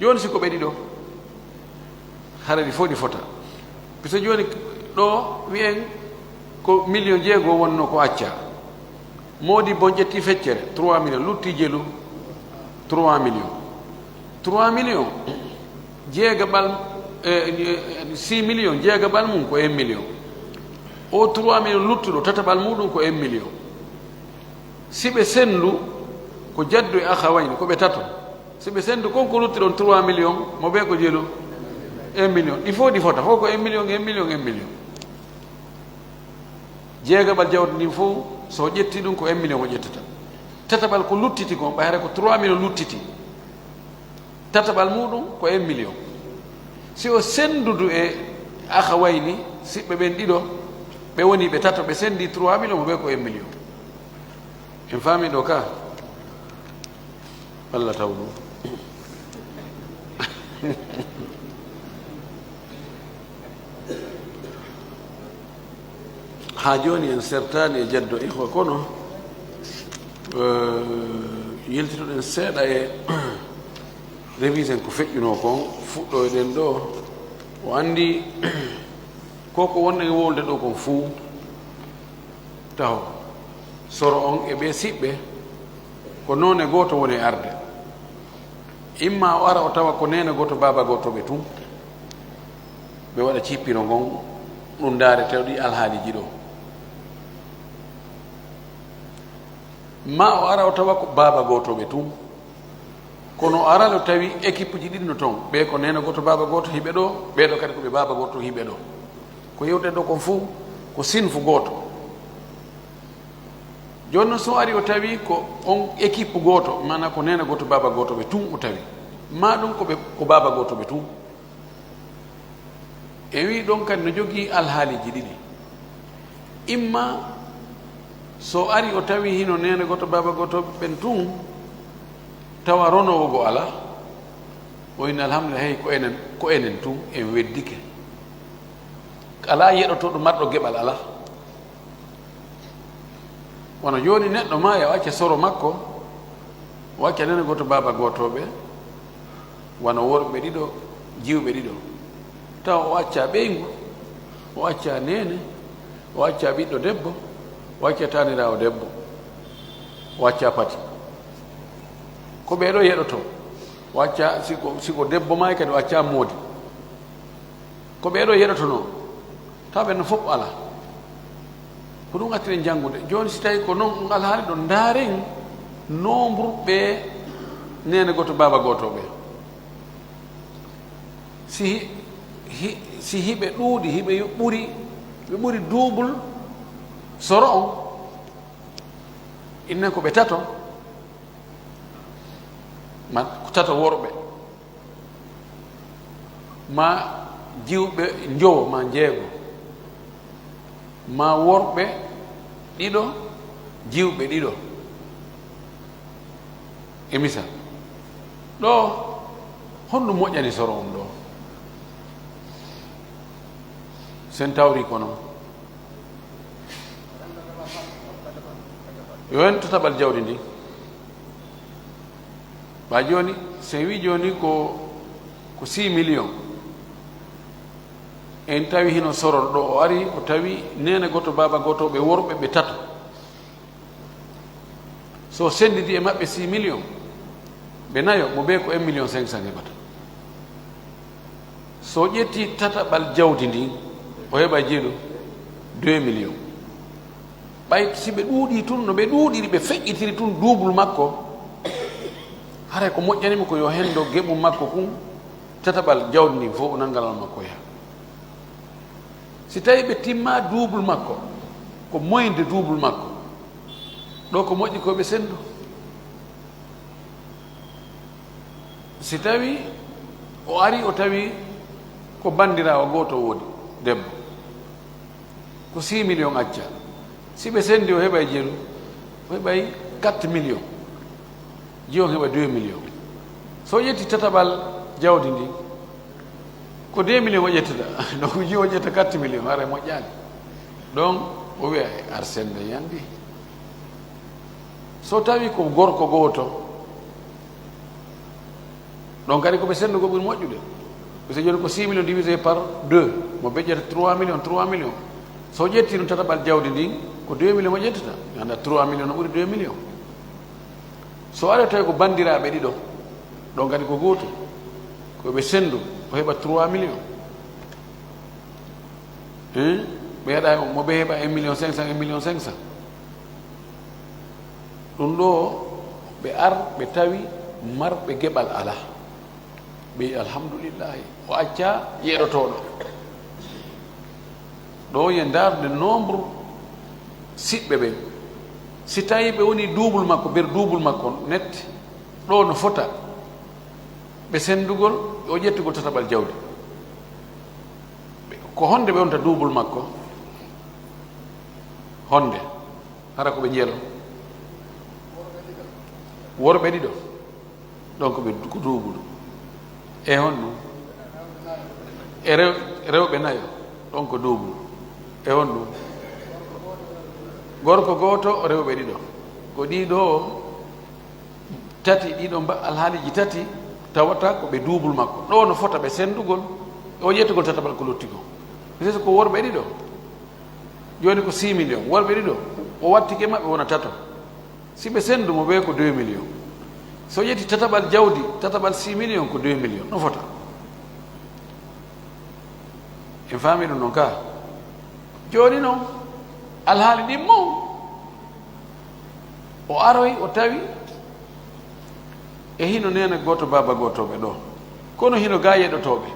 joni siko be dido haradi fodi fota piso joni do wien ko million jeego wonno ko acca modi bonjetti feccere 3 million lutti jelu 3 million 3 million jeega bal 6 million jeega bal mum ko 1 million o 3 million luttudo tatabal mudum ko 1 million sibe sendu ko jaddu e akhawayni ko be tato sibe sendu konko lutti don 3 million mo be ko jelu 1 million il faut di fota ko 1 million 1 million 1 million jeega bal jawdi ni fo so jetti dum ko 1 million ko jettata tatabal ko luttiti ko bayre ko 3 million luttiti tatabal mudum ko 1 million si o sendudu e akhawayni sibbe ben dido be woni be tato be sendi 3 million mo be ko 1 million en fami do ka Allah tawdu ha joni en certani e jaddo ihwa kono yeltito den seeda e révision ko feƴƴuno kon fuɗɗo eɗen ɗo o andi koko wonde wolde ɗo kon fuu taw soro on e ɓe siɓɓe ko noone goto woni arde imma o ara o tawa ko nene goto baba goto ɓe tun ɓe waɗa cippino gon ɗum daare tewɗi alhaaliji ɗo ma o ara o tawa ko baba goto ɓe tun kono aralo tawi équipe ji ɗiɗi no toon ɓe ko nena goto baba goto hiɓe ɗo ɓeɗo kadi koɓe baba goto hiɓe ɗo ko yewten ɗo kon fuu ko sinfu goto joni noon so ari o tawi ko on équipe goto mana ko nena goto baba goto ɓe tun o tawi ma ɗum ko baba goto ɓe tun e wi ɗon kadi no jogui alhaaliji ɗiɗi imma so ari o tawi hino nena goto baba goto ɓen tun tawa ronowo go ala o ina alhamdulillah hey ko enen tun en weddike ala yeɗotoɗo marɗo geɓal ala wono joni neɗɗo ma ya wacca soro makko wacca nene goto baba gotoɓe wono worɓe ɗiɗo jiwɓe ɗiɗo tawa o acca ɓeygu o acca nene o acca ɓiɗɗo debbo o acca tanirawo debbo o acca pati ko ɓeɗo yeɗoto wacca siko debbo ma kadi wacca moodi ko ɓeɗo yeɗoto noon taw ɓenno fof ala ko ɗum attire janngude joni si tawi ko noon ɗum alhaali ɗo daaren nombre ɓe nene goto baba goto ɓe si hiɓe ɗuuɗi hiɓe ɓuri double soro on innen ko ɓe tato ma tato worɓe ma jiwɓe jowo ma jeego ma worɓe ɗiɗo jiwɓe ɗiɗo e misal ɗo honɗum moƴƴani soro on ɗo sen tawri ko noon yo en totaɓal jawdi ndi ba joni so wi joni ko 6 million en tawi hino soror ɗo o ari o tawi nene goto baba goto ɓe worɓe ɓe tato so sendidi e maɓɓe 6 million ɓe nayo mo ɓe ko 1 million 500 heɓata so ƴetti tataɓal jawdi ndi o heɓa jeeɗo 2 million ɓay si ɓe ɗuuɗi tun no ɓe ɗuuɗiri ɓe feƴƴitiri tun double makko haray ko moƴƴanimo ko yo hendo geɓum makko kum tataɓal jawdi ndi fof o nanngalal makko yaha si tawi ɓe timma double makko ko moyde double makko ɗo ko moƴƴi koɓe sendu si tawi o ari o tawi ko bandirawo goto woodi debbo ko 6 millions acca si ɓe sendi o heɓay jeelu o heɓay 4 millions jiyon heɓa 2 millions so ƴetti tataɓal jawdi ndi ko 2 millions o ƴettata donc jiyo o ƴetta 4 millions ara moƴƴani donc o wiya arsende yandi so tawi ko gorko goto donc kadi koɓe sendugo ɓuri moƴƴude parce que joni ko 6 millions divisé par 2 mo beƴƴata 3 millions so ƴetti no tataɓal jawdi ndin ko 2 millions o ƴettata anda 3 millions no ɓuri 2 millions so ari tawi ko bandiraɓe ɗiɗo ɗon kadi ko goto koɓe sendu o heɓa 3 millions ɓe heɗa moɓe heɓa 1 million 500 1 million 500 ɗum ɗo ɓe ar ɓe tawi marɓe geɓal ala ɓe alhamdulillahi o acca yeɗotoɗo ɗo ye darde nombre siɓɓe ɓen si tawi ɓe woni double makko ber double makko net ɗo no fota ɓe sendugol o ƴettugol tataɓal jawdi ko honde ɓe wonta double makko honde hara ko ɓe jeelo worɓe ɗiɗo donc ɓe ko double e honɗum e rewɓe nayo ɗon ko double e honɗum gorko goto rewɓe ɗiɗo ko ɗiɗo tati ɗiɗo alhaaliji tati tawata ko ɓe double makko ɗo no fota ɓe sendugol o ƴettugol tataɓal ko lottigo peut-être ko worɓe ɗiɗo joni ko 6 millions worɓe ɗiɗo o wattike maɓɓe wona tato si ɓe sendu mo ɓe ko 2 millions so ƴetti tataɓal jawdi tataɓal 6 millions ko 2 millions no fota en faami ɗum noon ka joni noon alhaali ɗimmo o aroy o tawi e hino nene goto baba gotoɓe ɗo kono hino ga yeɗotoɓe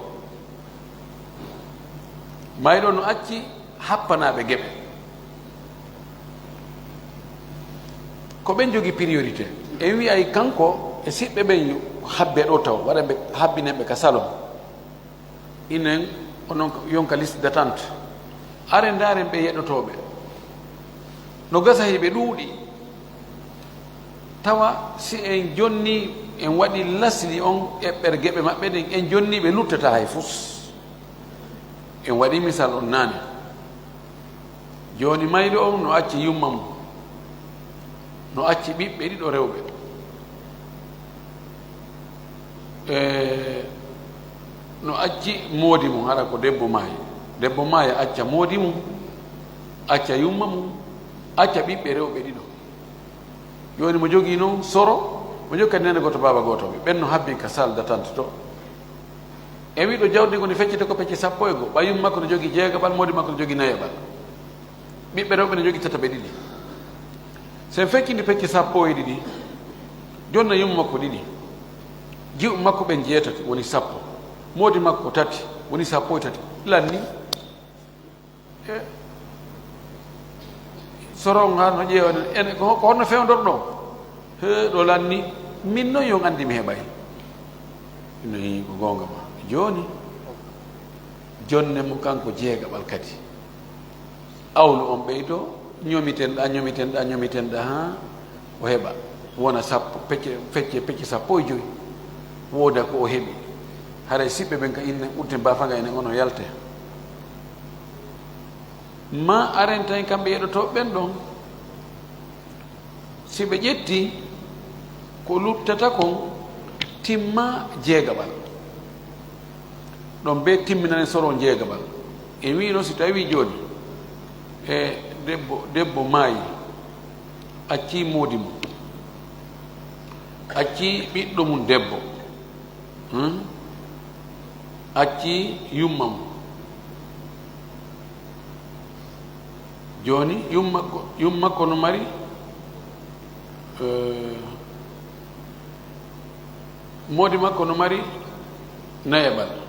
mayɗo no acci happanaɓe geɓe ko ɓen jogui priorité en wiyay kanko e siɓɓe ɓen habbe ɗo taw waɗa ɓe habbineɓe ka salon inen onon yonka liste d'attente are daren ɓe yeɗotoɓe no gasa heɓe ɗuuɗi tawa si en jonni en waɗi lasli on eɓɓere geɓe maɓɓe ɗen en jonni ɓe luttata hay fus en waɗi misal on nane joni mayɗo on no acci yumma mum no acci ɓiɓɓe ɗiɗo rewɓe no acci moodi mum haɗa ko debbo maayi acca moodi mum acca yumma mum acca ɓiɓɓe rewɓe ɗiɗo joni mo jogii noon soro mo jogii kadi nene goto baba gotoɓe ɓen no habbi ka salle d'attente to e wiɗo jawdi ngo ne feccite ko pecce 1 ɓayum makko no jogii 6 moodi makko no jogii 4 ɓiɓɓe rewɓe ne jogii 3 sen feccidi pecce 2 jonna yumma makko 2 jiw makko ɓen 6 woni 10 moodi makko 3 woni 13 lanni soron ha no ƴeewa ene ko honno fewdorɗo he ɗo lanni min noon yon andi mi heɓay no yi ko gonga ma joni jonne mo kanko 6 kadi awlu on ɓeydo ñomitenɗa ha o heɓa wona 10 pecce 15 wooda ko o heɓi haray siɓɓe ɓen ka inne ɓurten bafaga ene ono yalte ma aren tan kamɓe yeɗotoɓe ɓen ɗon si ɓe ƴetti ko luttata kon timma 6 ɗon be timminane soro 6 e wino si tawi joni e debbo maayi acci moodi mum acci ɓiɗɗo mum debbo acci yumma mum joni yummakko no mari moodi makko no mari 9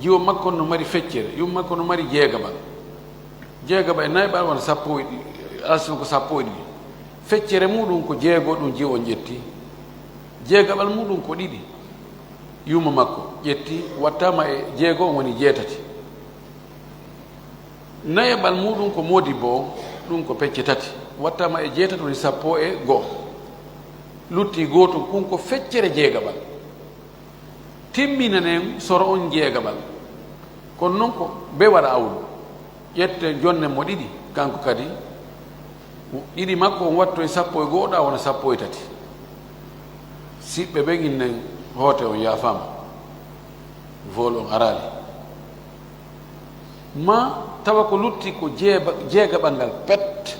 jiwo makko no mari feccere yumma makko no mari jeegabal e nayɓal wona sappo e ɗiɗi alsino ko sappo e ɗiɗi feccere muɗum ko jeego ɗum jiwo on ƴetti jeegaɓal muɗum ko ɗiɗi yumma makko ƴetti wattama e jeego on woni jeetati nayaɓal muɗum ko modibbo o ɗum ko pecce tati wattama e jeetati woni sappo e goho lutti gooto kun ko feccere jeegaɓal timminanen soro on jeegaɓal kono noon ko be waɗa awlu ƴette jonne mo ɗiɗi kanko kadi ɗiɗi makko on watto e sappo e gohoɗa wona sappo e tati siɓɓe ɓe innen hoote on yaafama vol on arali ma tawa ko lutti ko jeegaɓal ngal pet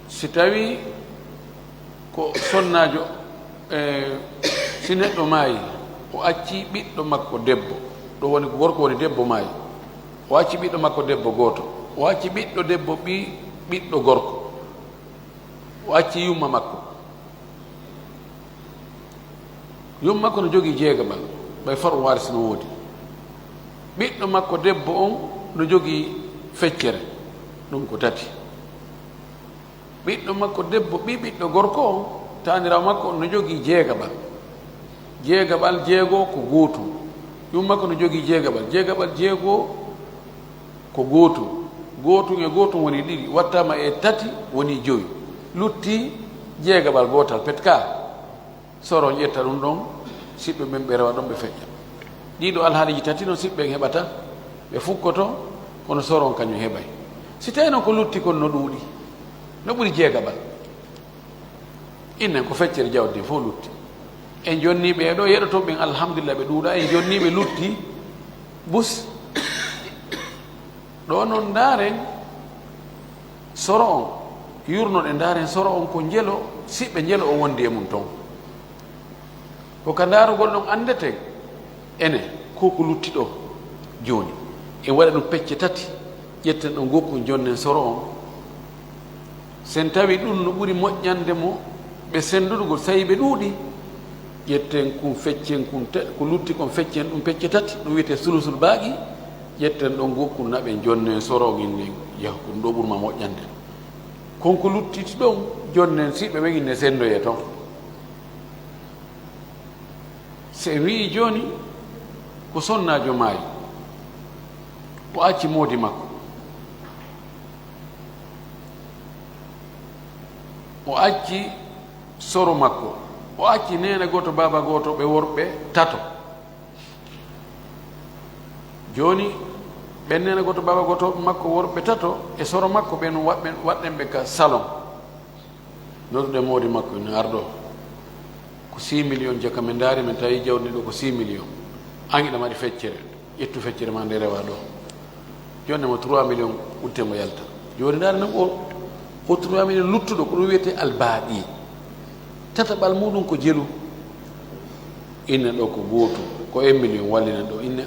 si tawi ko sonnajo si neɗɗo maayi o acci ɓiɗɗo makko debbo ɗo woni ko gorko woni debbo maayi o acci ɓiɗɗo makko debbo gooto o acci ɓiɗɗo debbo ɓiɗɗo gorko o acci yumma makko yumma makko no jogii jeegaɓal ɓay far o waarisi no woodi ɓiɗɗo makko debbo on no jogii feccere ɗum ko tati ɓiɗɗo makko debbo ɓiɗɗo gorko on tanirawo makko no jogii jeegaɓal jeegoo ko gootum yumma makko no jogii jeegaɓal jeegoo ko gootum e gootum woni ɗiɗi wattama e tati woni joyi lutti jeegaɓal gootal pet ka soro ƴetta ɗum ɗon siɓɓe ɓen ɓe rewa ɗon ɓe feƴƴa ɗiɗo alhaaliji tati noon siɓɓe heɓata ɓe fukkoto kono soron kañum heɓay si tawi noon ko lutti kon no ɗuuɗi no ɓuri jeegaɓal innen ko feccere jawdi fof lutti en jonni ɓeeɗo yeɗoto ɓen alhamdulillah ɓe ɗuuɗa en jonni ɓe lutti bus ɗo noon ndaaren soro on yurnoɗe ndaaren soro on ko njelo siɓɓe njelo o wondi e mum toon ko ka ndaarugol ɗon andeten ene ko lutti ɗo jooni en waɗa ɗum pecce tati ƴetten ɗo gokku jonnen soro on sen tawi ɗum no ɓuri moƴƴande mo ɓe sendudugol so tawi ɓe ɗuuɗi ƴetten kum feccen ko lutti kon feccen ɗum pecce tati ɗum wiyete sulusul baaqi ƴetten ɗon gokku naɓe jonnen soro on inne yaha ɗum ɗo ɓurma moƴƴande konko luttiti ɗon jonnen siɓɓe ɓe inne sendoye toon so en wii jooni ko sonnajo maayi o acci moodi makko o acci soro makko o acci nene goto baba goto ɓe worɓe tato joni ɓen nene goto baba goto makko worɓe tato e soro makko ɓen waɗɗen ɓe ka salon noduɗe moodi makko ne arɗo ko 6 millions jaka min daari min tawi jawdi ɗo ko 6 millions angiɗa maɗi feccere ƴettu feccere ma nde rewa ɗo jonne mo 3 millions utte mo yalta joni ndaari nan o 3 millions luttuɗo ko ɗum wiyete albaaɗi tataɓal muɗum ko jelu inne ɗo ko gootu ko 1 million wallinen ɗo inne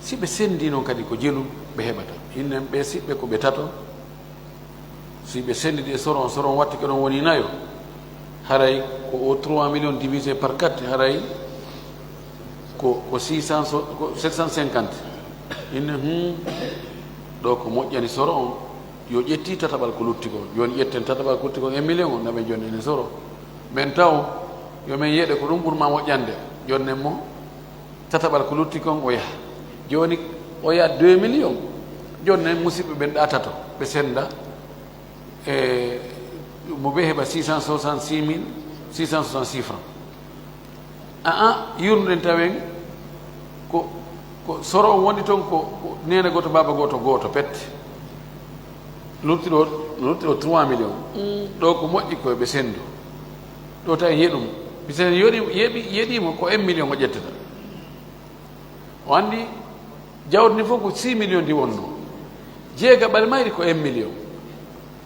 si ɓe sendi noon kadi ko jelu ɓe heɓata inne ɓe siɓɓe ko ɓe tato si ɓe sendidi e soron watti ko ɗon woni nayo haray ko o 3 millions divisé par 4 haray ko 750 inne ɗo ko moƴƴani soro on yo ƴetti tataɓal ko lutti ko joni ƴetten tataɓal ko lutti ko 1 million o naɓe jonni ene soro men taw yomin yeeɗe ko ɗum ɓurma moƴƴande jonnen mo tataɓal ko lutti kon o yaha joni o yaha 2 millions jonnen musidɓe ɓen ɗatato ɓe senda e mo ɓe heɓa 666 francs yurnuɗen tawen ko soro on woni toon ko nene goto baba goto pette luttiɗo 3 millions ɗo ko moƴƴi koye ɓe sendu ɗo tawi yeɗum bisen yeɗimo ko 1 million o ƴettata o andi jawdi ndi fof ko 6 millions ndi wonno jeegaɓal mayri ko 1 million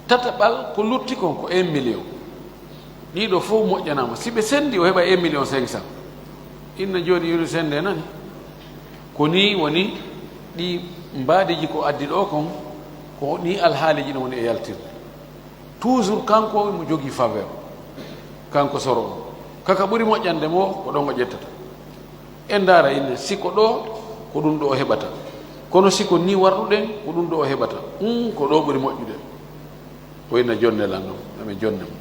tataɓal ko lutti kon ko 1 million ɗiɗo fof moƴƴanama si ɓe sendi o heɓa 1 million 500 inna joni yuri sende nani ko ni woni ɗi mbaadiji ko addi ɗo kon ko ni alhaaliji no woni e yaltirde toujours kanko mo jogii faveur kanko soro o kaka ɓuri moƴƴande mo ko ɗon o ƴettata en ndaara inne siko ɗo ko ɗum ɗo o heɓata kono siko ni warɗuɗen ko ɗum ɗo o heɓata ko ɗo ɓuri moƴƴude o inna jonne lan ɗum amin jonne mo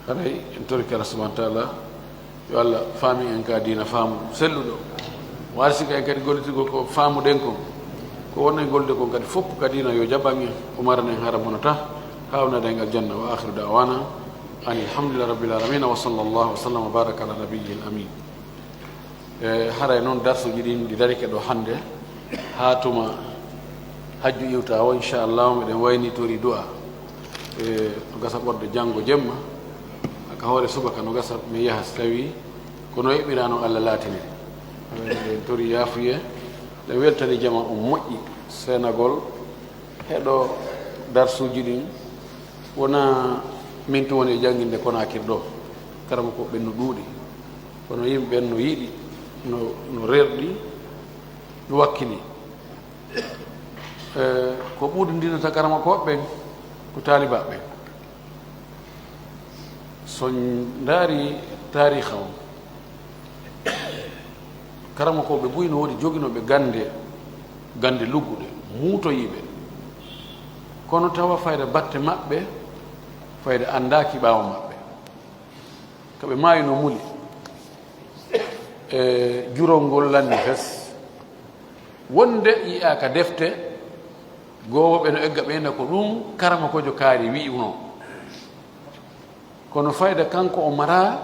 haray en torki Allah subahanahu wa taala yo Allah faami en ka diina faamu selluɗo waari sika en kadi gollitigo ko faamuɗen kon ko wonnen golde kon kadi fof ka diina yo jaɓan en o marana en hara mono ta hawnade en aljanna wa akhiru dawana an alhamdulillah rabbil alamin wa sallallahu wa sallam wa baraka ala nabiyil amin haray noon darsuji ɗin ɗi darike ɗo hannde haa tuma hajju iwta o inchallah miɗen waynitori du'a no gasa ɓorde janngo jemma aka hoore subaka no gasa mi yaha so tawi kono yeɓɓirano Allah laatini en tori yaafuye nde weltani jama on moƴƴi senagol heɗo darsuji ɗin wona min tu woni e jangguinde Konakiri ɗo karama ko ɓen no ɗuuɗi kono yimɓe ɓen no yiiɗi no rerɗi no wakkili ko ɓuudindinata karama koɓɓen ko taaliba ɓen so ndaari tariha o karama koɓe boyi no woodi joginoɓe gande lugguɗe muutoyiɓe kono tawa fayda batte maɓɓe fayda andaki ɓaawo maɓɓe kaɓe maayi no muli jurol ngol lanni fes wonde yiya ka defte gowoɓe no egga ɓeyna ko ɗum karama kojo kaari wi'uno kono fayda kanko o mara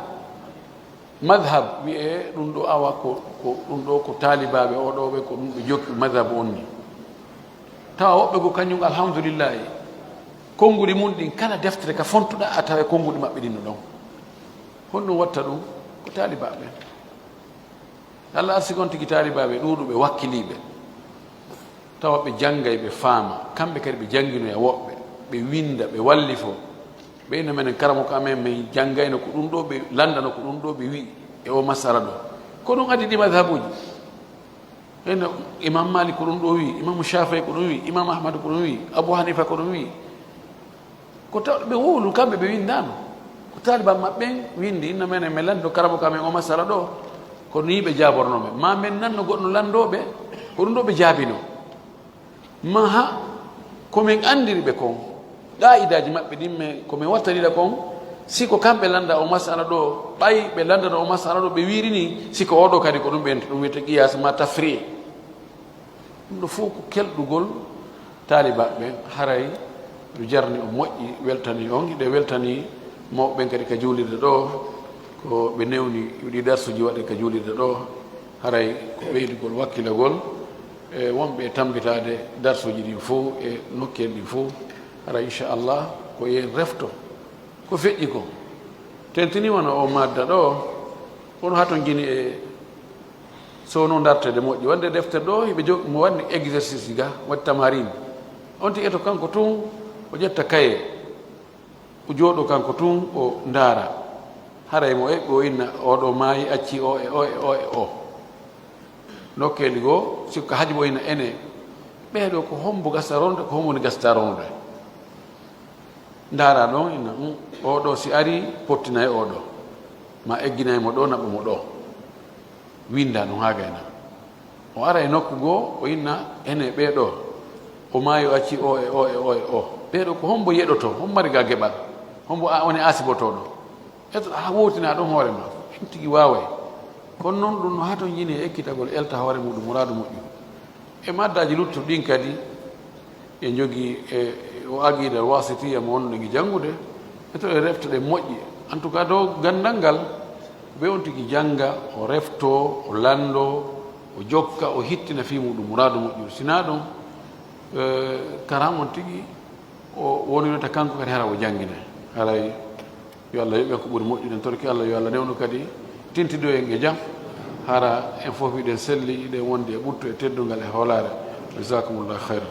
madhab wi'e ɗum ɗo awa ko ɗum ɗo ko taalibaɓe oɗoɓe ko ɗum ɓe jokki madhab on ni tawa woɓɓe go kañum alhamdulillahi konnguli mum ɗin kala deftere ka fontuɗa a tawa konnguli maɓɓe ɗin no ɗon honɗum watta ɗum ko taalibaɓe Allah arsi gon tigi taalibaɓe ɗuɗuɓe wakkiliɓe tawa ɓe janggay ɓe faama kamɓe kadi ɓe jannginoya woɓɓe ɓe winda ɓe wallifo ɓeyno menen karamo ko amen min janggayno ko ɗum ɗo ɓe landano ko ɗum ɗo ɓe wi e o masala ɗo ko ɗum addi ɗi madhabuji eno imam Malik ko ɗum ɗo wi imamu Shafii ko ɗum wi imam Ahmad ko ɗum wi Abu Hanifa ko ɗum wi ko tawɗo ɓe wowlu kamɓe ɓe windano ko taaliba maɓɓen windi inno menen min lando karamo ko amen o masala ɗo kono yiɓe jabornoɓe ma men nanno goɗɗo landoɓe ko ɗum ɗo ɓe jaabino ma ha komin andiri ɓe kon ɗa'idaji maɓɓe ɗimme komin wattaniɗa kon siko kamɓe landa o masala ɗo ɓay ɓe landano o masala ɗo ɓe wirini siko oɗo kadi ko ɗum ɓen ɗum wiyete qiyas ma tafrie ɗum ɗo fof ko kelɗugol taalibaɓe haray ɗo jarni o moƴƴi weltani on ɗe weltani mawɓe kadi ka juulirde ɗo ko ɓe newni ɗi darsuji waɗe ka juulirde ɗo haray ko ɓeydugol wakkilagol e wonɓe e tambitade darsuji ɗin fof e nokkel ɗin fof haray inchallah ko yen refto ko feƴƴi ko tentinimano o madda ɗo kono haton jini e sowno dartede moƴƴi wonde deftere ɗo hiɓe jogi mo wanni exercice ga waɗi tamarine on tigi eto kanko tun o ƴetta kaye o jooɗo kanko tun o ndaara haray mo eɓɓi o inna oɗo maayi acci o e o e o e o nokkeli goo sikka haji mo inna ene ɓeeɗo ko hombo gasta ronde ko homboni gasta ronde ndaara ɗon inna oɗo si ari pottina e oɗo ma egginaymo ɗo naɓa mo ɗo winda ɗum ha gayna o ara e nokku goo o inna ene ɓeeɗo o maayi o acci o e o e o e o ɓeeɗo ko hombo yeɗoto hombo mari ga geɓal hombo woni asibotoɗo eto ha wowtina ɗum hoore ma ɗum tigi waaway kono noon ɗum no haton yini e ekkitagol elta hoore muɗum muraadu moƴƴu e maddaji luttu ɗin kadi e jogii o aguide wasitiya mo wonno ɗi janngude eto e reftoɗe moƴƴi en tout cas dow gandal ngal ɓe on tigi jannga o refto o lando o jokka o hittina fi muɗum muraadu moƴƴu sina ɗum karam on tigi o wonirta kanko kadi hara o janngine haray yo Allah yoɓen ko ɓuri moƴƴude en torki Allah yo Allah newnu kadi tintido en e jam hara en fof iɗen selli iɗen wondi e ɓurtu e teddungal e hoolare jasakumullah hayran